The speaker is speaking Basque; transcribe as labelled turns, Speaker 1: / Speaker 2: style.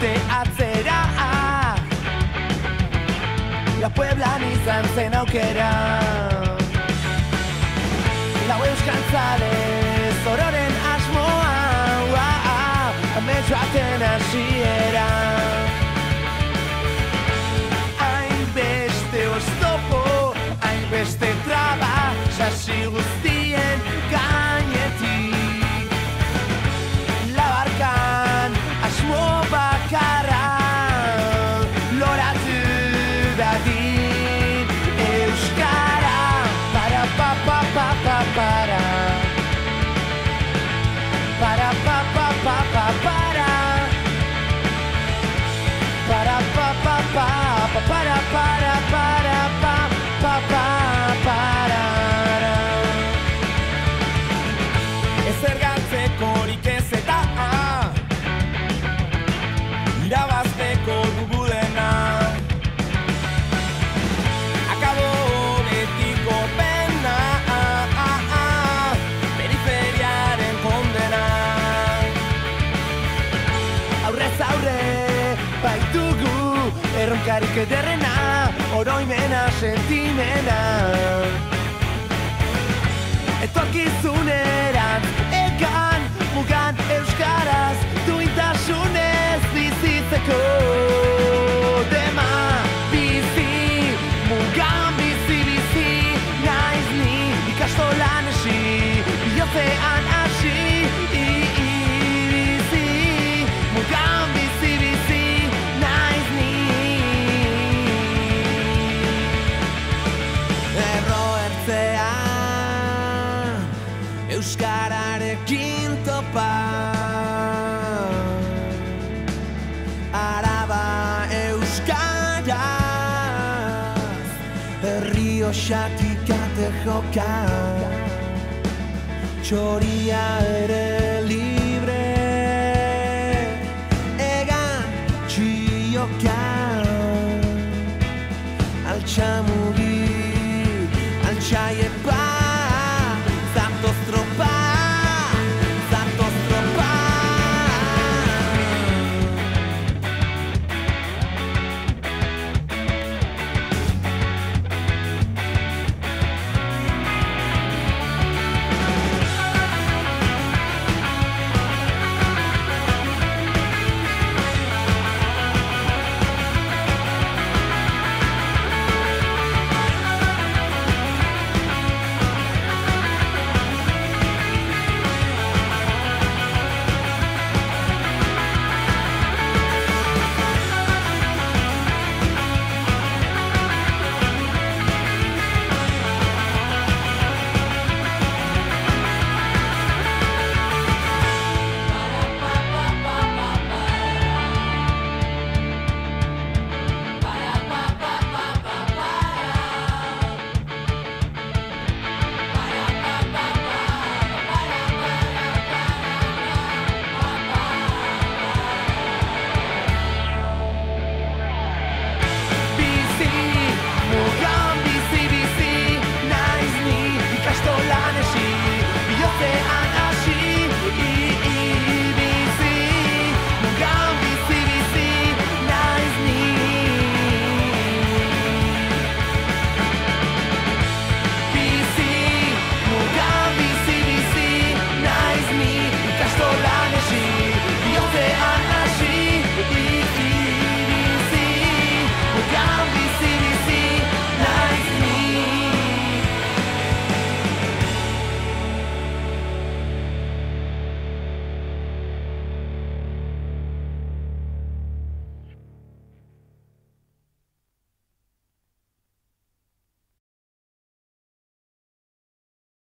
Speaker 1: urte atzera. La Pueblan izan zen aukera. Lau euskaltzale zororen asmoa, amets baten hasiera. Hainbeste oztopo, hainbeste traba, sasi guztien gainetik. Labarkan asmo bakarra, loratu dadin euskara. Para pa pa pa pa para. Para pa pa pa pa para. Para pa pa pa pa para para para pa pa pa para. Ezer galtzekorik ez eta irabazteko dugu dena. Akabo betiko pena, periferiaren kondena. Aurrez aurre baitugu erronkarik ederrena, oroimena sentimena. Etorkizunerantz egan, mugan euskaraz, duintasunez bizitzeko. Dema bizi, mugan bizi, naiz ni ikastolan hasi, bihotzean hasi. Bizi, mugan bizi, naiz ni. Erro ertzean, euskararekin topa. Araba euskaraz, herri osatik ate joka. Txoria ere libre, egan txioka. Altxamugi, altxaie